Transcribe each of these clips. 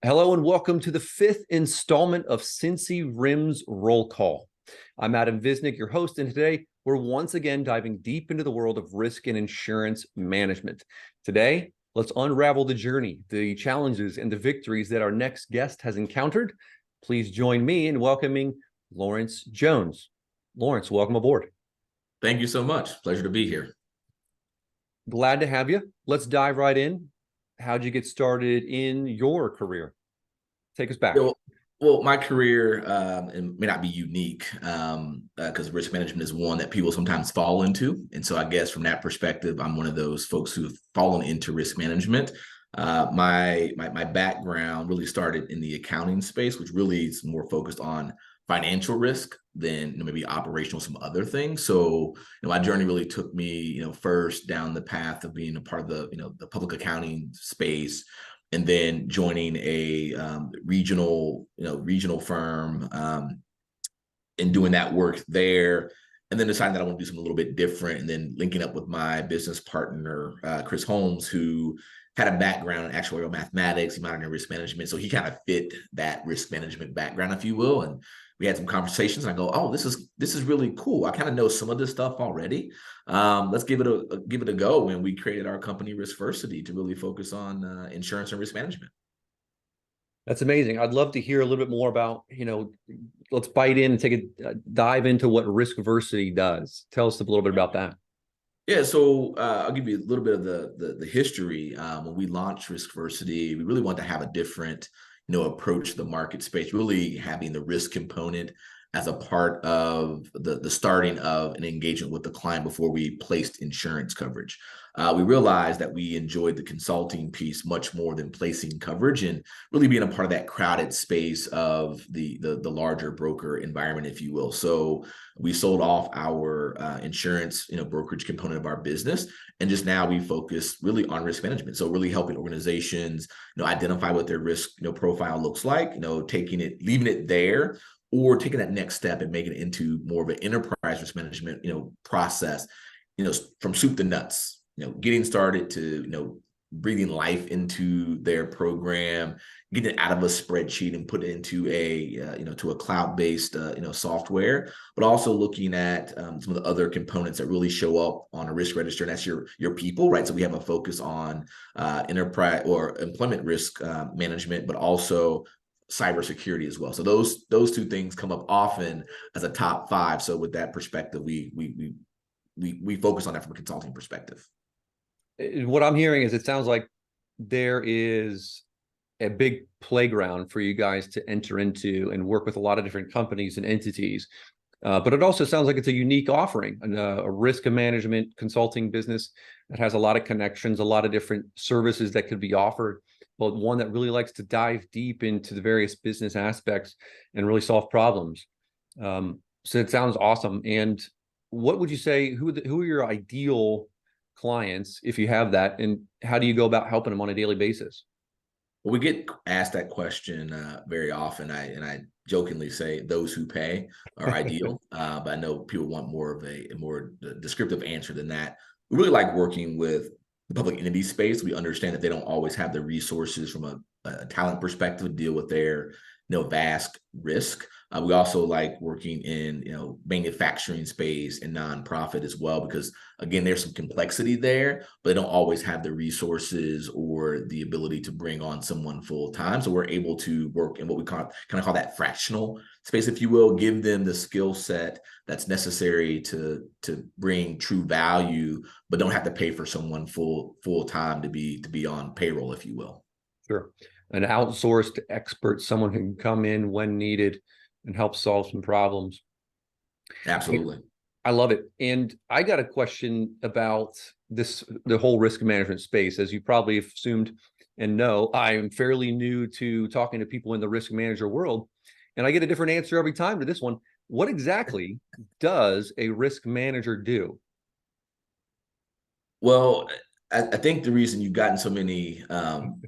Hello and welcome to the fifth installment of CincyRIMS Roll Call. I'm Adam Visnick, your host, and today we're once again diving deep into the world of risk and insurance management. Today, let's unravel the journey, the challenges, and the victories that our next guest has encountered. Please join me in welcoming Laurence Jones. Laurence, welcome aboard. Thank you so much. Pleasure to be here. Glad to have you. Let's dive right in. How'd you get started in your career? Take us back. Well, my career it may not be unique because risk management is one that people sometimes fall into. And so I guess from that perspective, I'm one of those folks who have fallen into risk management. My background really started in the accounting space, which really is more focused on financial risk than maybe operational, some other things. So my journey really took me first down the path of being a part of the public accounting space, and then joining a regional firm and doing that work there, and then deciding that I want to do something a little bit different, and then linking up with my business partner, Chris Holmes, who had a background in actuarial mathematics, he minored in risk management. So he kind of fit that risk management background, if you will. And we had some conversations, and I go, oh, this is really cool. I kind of know some of this stuff already. Let's give it a go. And we created our company RiskVersity to really focus on insurance and risk management. That's amazing. I'd love to hear a little bit more about, let's bite in and take a dive into what RiskVersity does. Tell us a little bit about that. Yeah, so I'll give you a little bit of the history. When we launched RiskVersity, we really wanted to have a different, approach to the market space, really having the risk component as a part of the starting of an engagement with the client before we placed insurance coverage. We realized that we enjoyed the consulting piece much more than placing coverage, and really being a part of that crowded space of the larger broker environment, if you will. So we sold off our insurance brokerage component of our business, and just now we focus really on risk management. So really helping organizations identify what their risk profile looks like, leaving it there, or taking that next step and making it into more of an enterprise risk management, process, from soup to nuts, getting started to, breathing life into their program, getting it out of a spreadsheet and put it into to a cloud-based, software, but also looking at some of the other components that really show up on a risk register, and that's your people, right? So we have a focus on enterprise or employment risk management, but also cybersecurity as well. So those two things come up often as a top five. So with that perspective, we focus on that from a consulting perspective. What I'm hearing is it sounds like there is a big playground for you guys to enter into and work with a lot of different companies and entities. But it also sounds like it's a unique offering, a risk management consulting business that has a lot of connections, a lot of different services that could be offered, but one that really likes to dive deep into the various business aspects and really solve problems. So it sounds awesome. And what would you say, who are your ideal clients, if you have that, and how do you go about helping them on a daily basis? Well, we get asked that question very often. I jokingly say those who pay are ideal, but I know people want more of a more descriptive answer than that. We really like working with the public entity space. We understand that they don't always have the resources from a talent perspective to deal with their vast risk. We also like working in manufacturing space and nonprofit as well, because again, there's some complexity there, but they don't always have the resources or the ability to bring on someone full time. So we're able to work in what we kind of call that fractional space, if you will, give them the skill set that's necessary to bring true value, but don't have to pay for someone full time to be on payroll, if you will. Sure. An outsourced expert, someone who can come in when needed and help solve some problems. Absolutely. I love it. And I got a question about the whole risk management space. As you probably assumed and know, I am fairly new to talking to people in the risk manager world, and I get a different answer every time to this one. What exactly does a risk manager do? Well, I think the reason you've gotten so many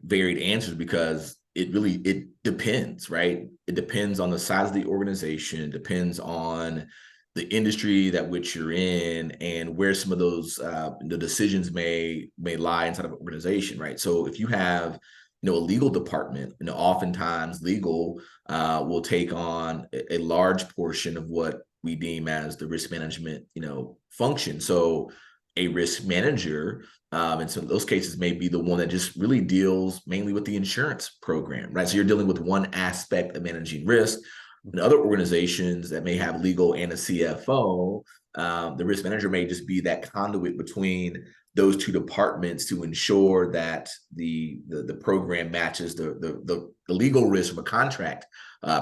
varied answers because it depends, right? It depends on the size of the organization, depends on the industry that which you're in, and where some of those the decisions may lie inside of an organization, right? So if you have a legal department, oftentimes legal will take on a large portion of what we deem as the risk management, function. So a risk manager, in some of those cases, may be the one that just really deals mainly with the insurance program, right? So you're dealing with one aspect of managing risk. In other organizations that may have legal and a CFO, the risk manager may just be that conduit between those two departments to ensure that the program matches the legal risk from a contract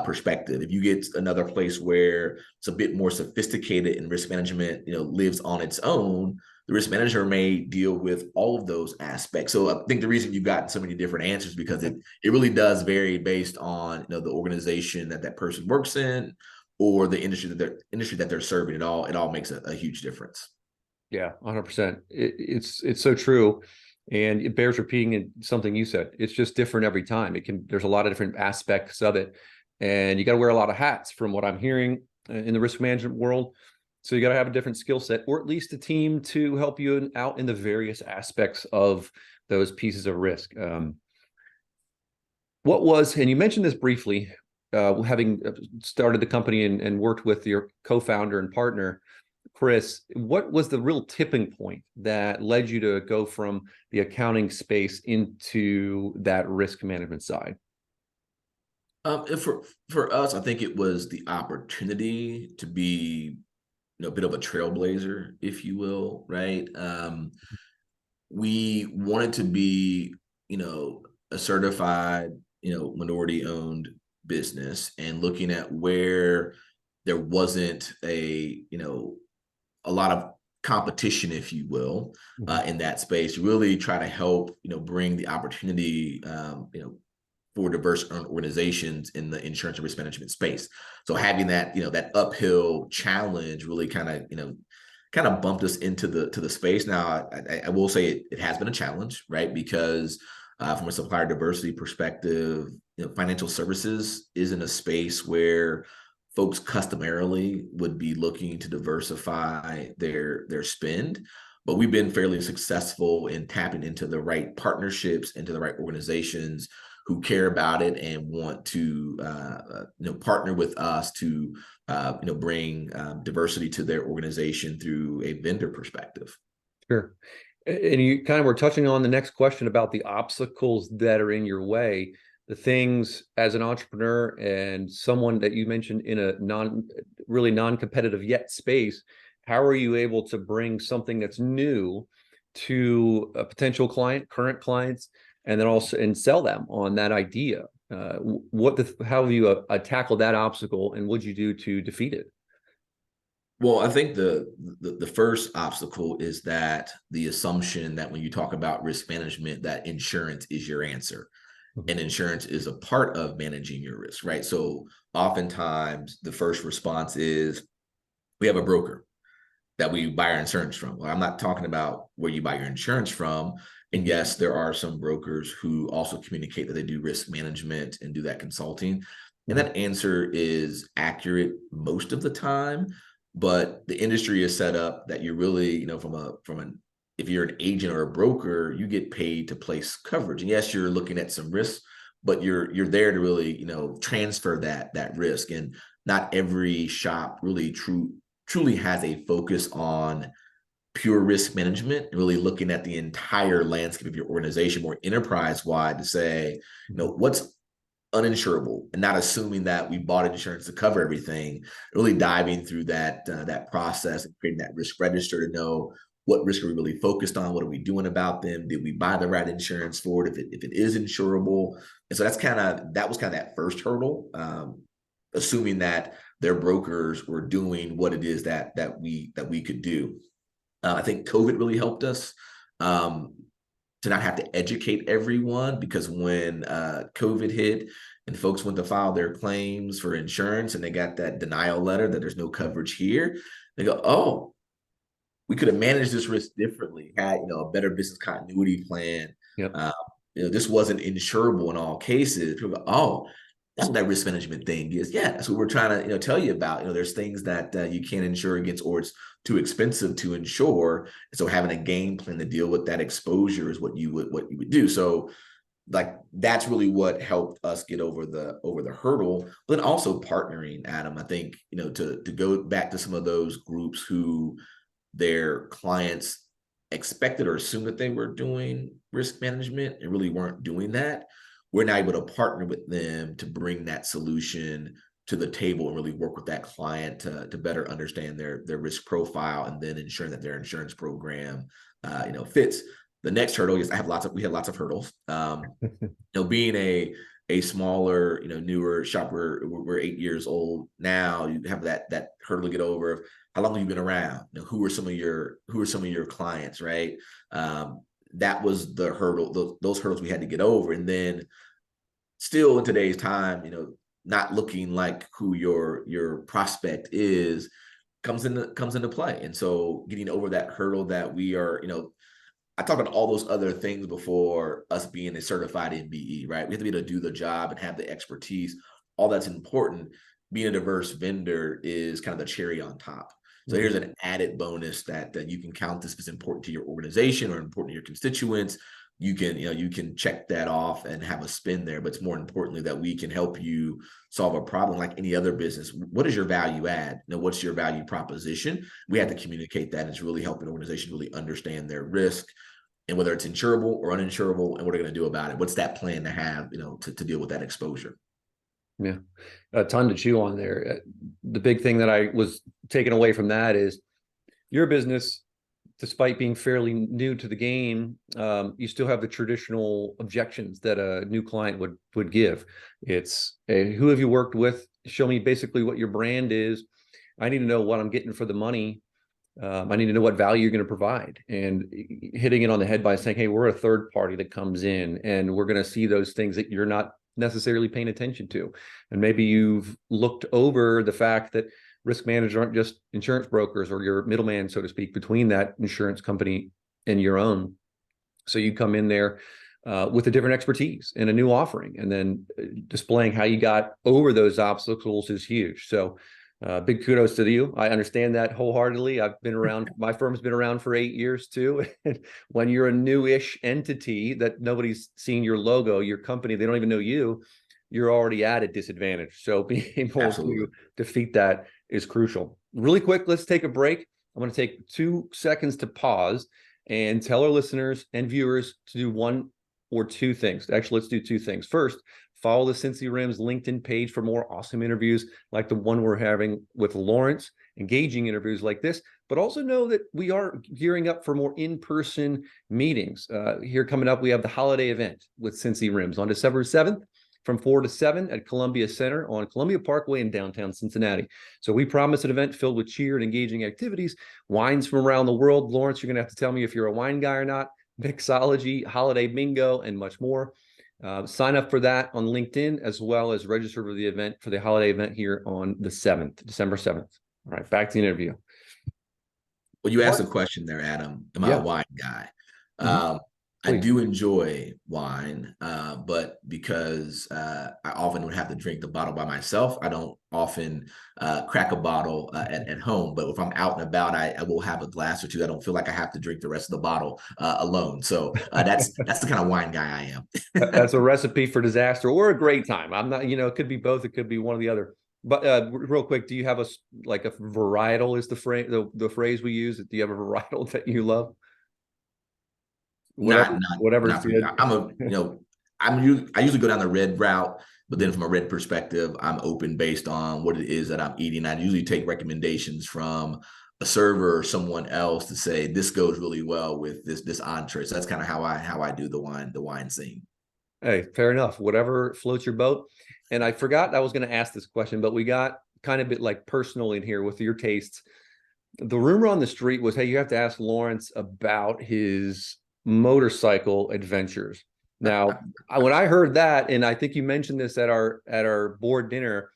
perspective. If you get another place where it's a bit more sophisticated and risk management, lives on its own, the risk manager may deal with all of those aspects. So I think the reason you've gotten so many different answers because it really does vary based on the organization that person works in or the industry that they're serving. It all makes a huge difference. Yeah, 100%. It's so true. And it bears repeating something you said. It's just different every time. There's a lot of different aspects of it. And you got to wear a lot of hats from what I'm hearing in the risk management world. So you got to have a different skill set, or at least a team to help you out in the various aspects of those pieces of risk. And you mentioned this briefly, having started the company and worked with your co-founder and partner, Chris, what was the real tipping point that led you to go from the accounting space into that risk management side? For us, I think it was the opportunity to be, a bit of a trailblazer, if you will, right? We wanted to be, a certified, minority-owned business, and looking at where there wasn't a lot of competition, if you will, in that space, really try to help, bring the opportunity, for diverse organizations in the insurance and risk management space. So having that, that uphill challenge really kind of bumped us into the space. Now, I will say it has been a challenge, right? Because from a supplier diversity perspective, financial services isn't a space where folks customarily would be looking to diversify their spend, but we've been fairly successful in tapping into the right partnerships, into the right organizations who care about it and want to partner with us to bring diversity to their organization through a vendor perspective. Sure. And you kind of were touching on the next question about the obstacles that are in your way, the things as an entrepreneur and someone that you mentioned in a non-competitive yet space. How are you able to bring something that's new to a potential client, current clients, and then also sell them on that idea? How have you tackled that obstacle, and what'd you do to defeat it? Well, I think the first obstacle is that the assumption that when you talk about risk management, that insurance is your answer. And insurance is a part of managing your risk, right? So oftentimes the first response is we have a broker that we buy our insurance from. Well, I'm not talking about where you buy your insurance from. And yes, there are some brokers who also communicate that they do risk management and do that consulting. And that answer is accurate most of the time. But the industry is set up that you're really, if you're an agent or a broker, you get paid to place coverage. And yes, you're looking at some risks, but you're there to really, transfer that risk. And not every shop really truly has a focus on pure risk management, really looking at the entire landscape of your organization more enterprise-wide to say, what's uninsurable, and not assuming that we bought insurance to cover everything, really diving through that process and creating that risk register to know what risk are we really focused on, what are we doing about them, did we buy the right insurance for it, if it is insurable. And so that was kind of that first hurdle, assuming that their brokers were doing what it is that we could do. I think COVID really helped us to not have to educate everyone, because when COVID hit and folks went to file their claims for insurance and they got that denial letter that there's no coverage here, they go, oh, we could have managed this risk differently, had a better business continuity plan. Yep. This wasn't insurable in all cases. People go, oh, that's what that risk management thing is. Yeah, that's what we're trying to tell you about. There's things that you can't insure against, or it's too expensive to insure. And so having a game plan to deal with that exposure is what you would do. So like that's really what helped us get over the hurdle. But then also partnering, Adam, I think, to go back to some of those groups who their clients expected or assumed that they were doing risk management and really weren't doing that. We're now able to partner with them to bring that solution to the table and really work with that client to better understand their risk profile, and then ensuring that their insurance program fits. The next hurdle is we have lots of hurdles. Being a smaller, newer shop, we're 8 years old now. You have that hurdle to get over. How long have you been around? Who are some of your clients, right? That was the hurdle. Those hurdles we had to get over, and then still in today's time, not looking like who your prospect is comes into play. And so getting over that hurdle that we are, I talked about all those other things before us being a certified MBE, right? We have to be able to do the job and have the expertise. All that's important. Being a diverse vendor is kind of the cherry on top. So here's an added bonus that you can count this if it's important to your organization or important to your constituents. You can check that off and have a spin there. But it's more importantly that we can help you solve a problem like any other business. What is your value add? What's your value proposition? We have to communicate that, and it's really helping an organization really understand their risk and whether it's insurable or uninsurable, and what are they going to do about it. What's that plan to have, to deal with that exposure? Yeah, a ton to chew on there. The big thing that I was taking away from that is your business, despite being fairly new to the game, you still have the traditional objections that a new client would give. It's who have you worked with? Show me basically what your brand is. I need to know what I'm getting for the money. I need to know what value you're going to provide, and hitting it on the head by saying, hey, we're a third party that comes in and we're going to see those things that you're not necessarily paying attention to. And maybe you've looked over the fact that risk managers aren't just insurance brokers or your middleman, so to speak, between that insurance company and your own. So you come in there with a different expertise and a new offering, and then displaying how you got over those obstacles is huge. So big kudos to you. I understand that wholeheartedly. I've been around, my firm's been around for 8 years too. And when you're a newish entity that nobody's seen your logo, your company, they don't even know you're already at a disadvantage. So being able Absolutely. to defeat that is crucial. Really quick, let's take a break. I'm going to take 2 seconds to pause and tell our listeners and viewers to do 1 or 2 things. Actually, let's do 2 things. First, follow the CincyRIMS LinkedIn page for more awesome interviews like the one we're having with Laurence, engaging interviews like this, but also know that we are gearing up for more in-person meetings. Here coming up, we have the holiday event with CincyRIMS on December 7th from 4 to 7 at Columbia Center on Columbia Parkway in downtown Cincinnati. So we promise an event filled with cheer and engaging activities, wines from around the world. Laurence, you're going to have to tell me if you're a wine guy or not, mixology, holiday bingo, and much more. Sign up for that on LinkedIn, as well as register for the event, for the holiday event here on the 7th, December 7th. All right, back to the interview. Well, you asked a question there, Adam. Am I a wine guy? I do enjoy wine, but because I often would have to drink the bottle by myself, I don't often crack a bottle at home. But if I'm out and about, I will have a glass or two. I don't feel like I have to drink the rest of the bottle alone. So that's the kind of wine guy I am. That's a recipe for disaster or a great time. I'm not, it could be both. It could be one or the other. But real quick, do you have a varietal is the phrase, the phrase we use? Do you have a varietal that you love? Whatever Not for me. I usually go down the red route, but then from a red perspective, I'm open based on what it is that I'm eating. I usually take recommendations from a server or someone else to say this goes really well with this entree. So that's kind of how I do the wine scene. Hey, fair enough. Whatever floats your boat. And I forgot I was going to ask this question, but we got kind of a bit like personal in here with your tastes. The rumor on the street was, hey, you have to ask Laurence about his motorcycle adventures. Now, when I heard that, and I think you mentioned this at our board dinner,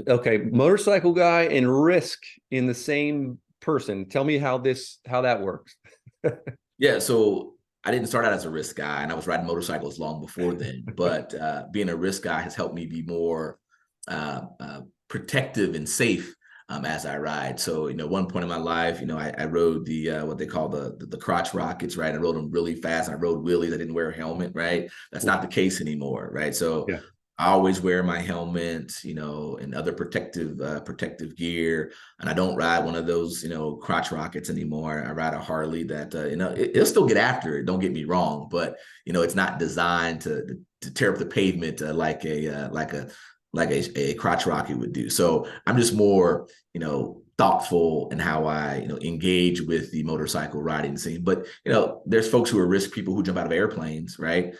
okay, motorcycle guy and risk in the same person. Tell me how that works. Yeah, so I didn't start out as a risk guy, and I was riding motorcycles long before then. But being a risk guy has helped me be more protective and safe as I ride. So, one point in my life, I rode the what they call the crotch rockets, right? I rode them really fast. I rode wheelies. I didn't wear a helmet, right? That's not the case anymore, right? So Yeah. I always wear my helmet, and other protective gear, and I don't ride one of those, crotch rockets anymore. I ride a Harley that, it'll still get after it. Don't get me wrong, but it's not designed to tear up the pavement like a crotch rocket would do. So I'm just more, thoughtful in how I, engage with the motorcycle riding scene. But there's folks who are risk people who jump out of airplanes, right?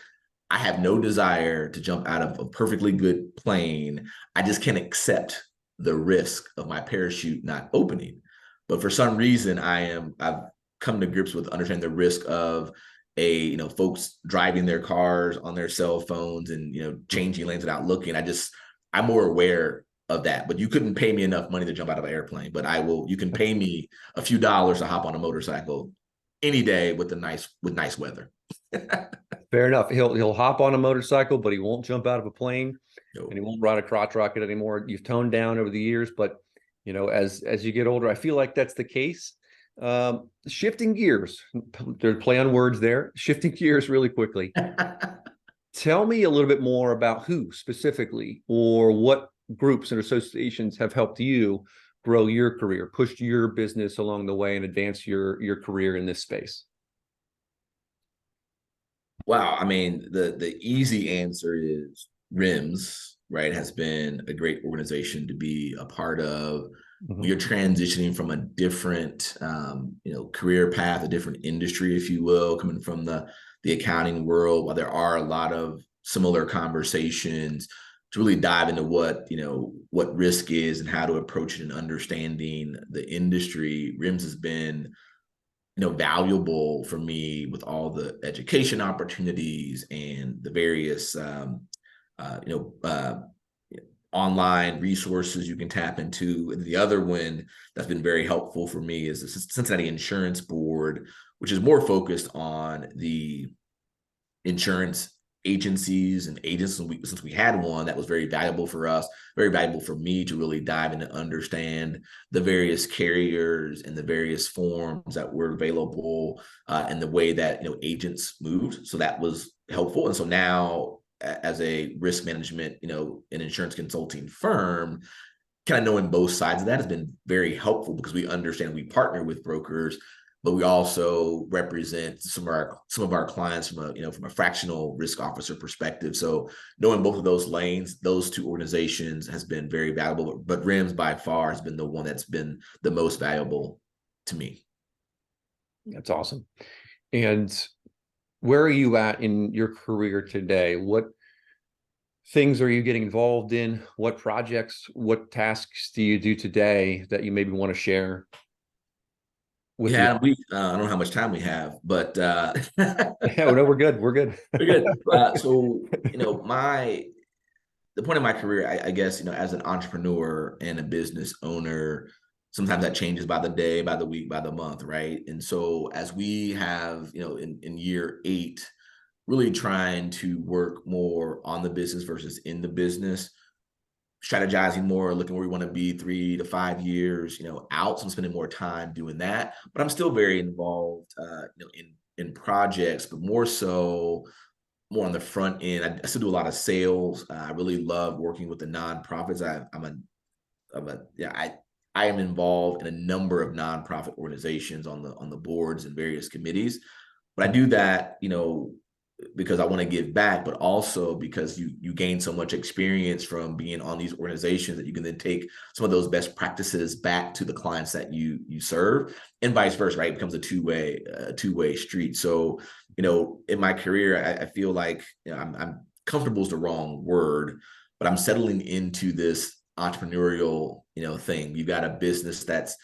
I have no desire to jump out of a perfectly good plane. I just can't accept the risk of my parachute not opening. But for some reason, I've come to grips with understanding the risk of folks driving their cars on their cell phones and, changing lanes without looking. I'm more aware of that. But you couldn't pay me enough money to jump out of an airplane. But you can pay me a few dollars to hop on a motorcycle any day with nice weather. Fair enough. He'll hop on a motorcycle, but he won't jump out of a plane, No. and he won't ride a crotch rocket anymore. You've toned down over the years, but as you get older, I feel like that's the case. Shifting gears, there's play on words there. Shifting gears really quickly. Tell me a little bit more about who specifically, or what groups and associations have helped you grow your career, pushed your business along the way, and advance your career in this space. Wow. I mean, the easy answer is RIMS, right? Has been a great organization to be a part of. Mhm. You're transitioning from a different, career path, a different industry, if you will, coming from the accounting world. While there are a lot of similar conversations to really dive into what risk is and how to approach it and understanding the industry, RIMS has been valuable for me with all the education opportunities and the various uh, you know uh, online resources you can tap into. And the other one that's been very helpful for me is the Cincinnati Insurance Board, which is more focused on the insurance agencies and agents. And since we had one, that was very valuable for us, very valuable for me to really dive in and understand the various carriers and the various forms that were available, and the way that agents moved. So that was helpful. And so now, as a risk management, an insurance consulting firm, kind of knowing both sides of that has been very helpful, because we understand we partner with brokers, but we also represent some of our clients from a fractional risk officer perspective. So knowing both of those lanes, those two organizations, has been very valuable. But RIMS by far has been the one that's been the most valuable to me. That's awesome. And where are you at in your career today? What things are you getting involved in? What projects, what tasks do you do today that you maybe want to share with the Yeah, I don't know how much time we have, but yeah, no, we're good. We're good. we're good. So the point of my career, I guess, as an entrepreneur and a business owner, sometimes that changes by the day, by the week, by the month, right? And so as we have, in year 8, really trying to work more on the business versus in the business, strategizing more, looking where we want to be 3 to 5 years, out. So I'm spending more time doing that, but I'm still very involved, in projects, but more on the front end. I still do a lot of sales. I really love working with the nonprofits. I am involved in a number of nonprofit organizations on the boards and various committees. But I do that, because I want to give back, but also because you gain so much experience from being on these organizations that you can then take some of those best practices back to the clients that you serve, and vice versa, right? It becomes a two-way street. So, in my career, I feel like, I'm comfortable is the wrong word, but I'm settling into this entrepreneurial, thing. You've got a business that's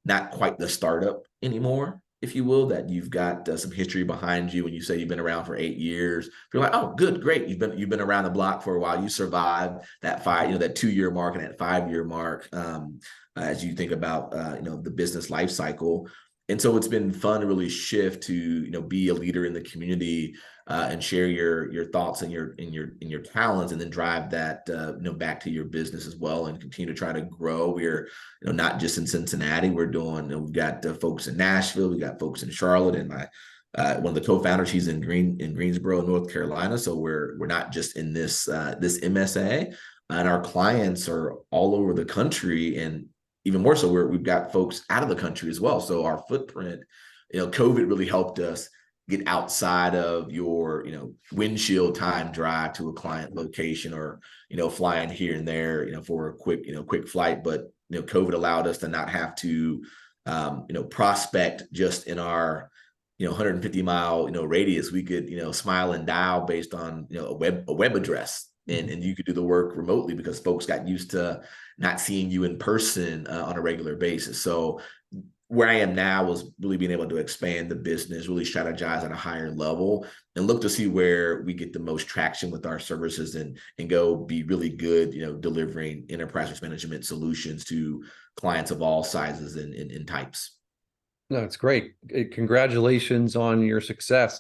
not quite the startup anymore, if you will, that you've got some history behind you. When you say you've been around for 8 years, you're like, oh, good, great. You've been around the block for a while. You survived that that 2-year mark and that 5-year mark, as you think about the business life cycle. And so it's been fun to really shift to be a leader in the community, and share your thoughts and your talents, and then drive that back to your business as well, and continue to try to grow. We're not just in Cincinnati. We're doing we've got folks in Nashville, we got folks in Charlotte, and my one of the co-founders, he's in Greensboro, North Carolina. So we're not just in this MSA, and our clients are all over the country, and even more so, we've got folks out of the country as well. So our footprint, COVID really helped us get outside of your windshield time drive to a client location, or flying here and there for a quick flight. But COVID allowed us to not have to prospect just in our 150-mile radius. We could smile and dial based on a web address, and you could do the work remotely because folks got used to not seeing you in person on a regular basis. So where I am now was really being able to expand the business, really strategize at a higher level, and look to see where we get the most traction with our services, and go be really good, delivering enterprise risk management solutions to clients of all sizes and types. No, it's great. Congratulations on your success.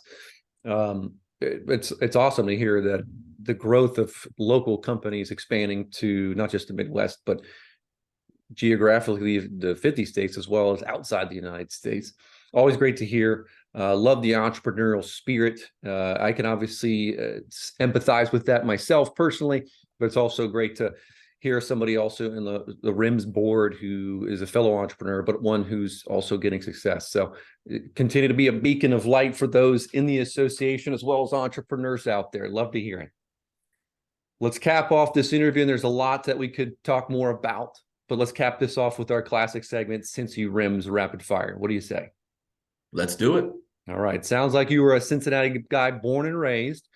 It's awesome to hear that the growth of local companies expanding to not just the Midwest, but geographically the 50 states, as well as outside the United States. Always great to hear. Love the entrepreneurial spirit. I can obviously empathize with that myself personally, but it's also great to hear somebody also in the RIMS board who is a fellow entrepreneur, but one who's also getting success. So continue to be a beacon of light for those in the association, as well as entrepreneurs out there. Love to hear it. Let's cap off this interview, and there's a lot that we could talk more about, but let's cap this off with our classic segment, CincyRIMS Rapid Fire. What do you say? Let's do it. All right. Sounds like you were a Cincinnati guy, born and raised.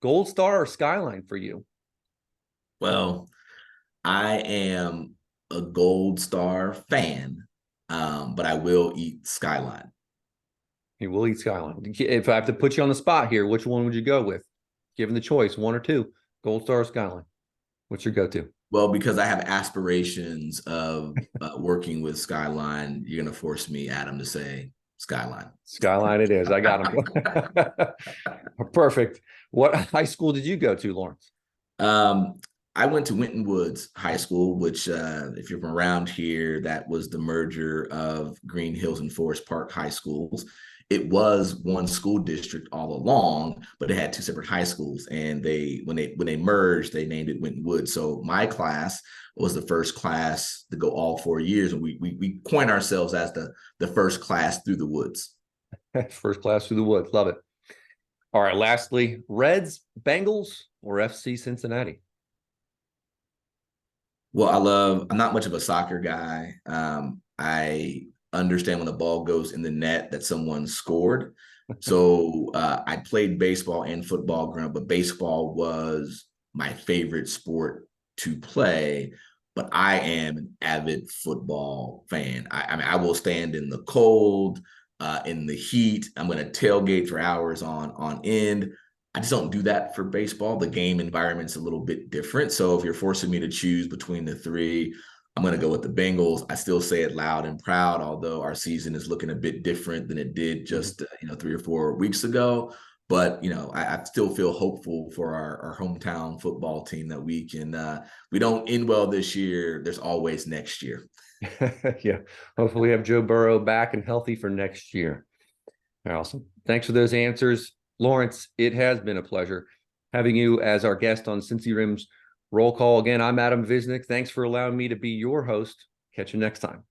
Gold Star or Skyline for you? Well, I am a Gold Star fan, but I will eat Skyline. You will eat Skyline. If I have to put you on the spot here, which one would you go with? Given the choice, one or two, Gold Star or Skyline? What's your go-to? Well, because I have aspirations of working with Skyline, you're going to force me, Adam, to say Skyline. Skyline it is. I got him. Perfect. What high school did you go to, Laurence? I went to Winton Woods High School, which, if you're from around here, that was the merger of Green Hills and Forest Park High Schools. It was one school district all along, but it had two separate high schools. And when they merged, they named it Winton Woods. So my class was the first class to go all 4 years, and we coined ourselves as the first class through the woods. First class through the woods. Love it. All right. Lastly, Reds, Bengals, or FC Cincinnati? Well, I'm not much of a soccer guy. I understand when the ball goes in the net that someone scored. So I played baseball and football growing up, but baseball was my favorite sport to play. But I am an avid football fan. I mean, I will stand in the cold, in the heat. I'm going to tailgate for hours on end. I just don't do that for baseball. The game environment's a little bit different. So if you're forcing me to choose between the three, I'm going to go with the Bengals. I still say it loud and proud, although our season is looking a bit different than it did just 3 or 4 weeks ago. But I still feel hopeful for our hometown football team that we can. We don't end well this year. There's always next year. Yeah, hopefully we have Joe Burrow back and healthy for next year. Awesome. Thanks for those answers, Laurence. It has been a pleasure having you as our guest on CincyRIMS Roll Call. Again, I'm Adam Visnick. Thanks for allowing me to be your host. Catch you next time.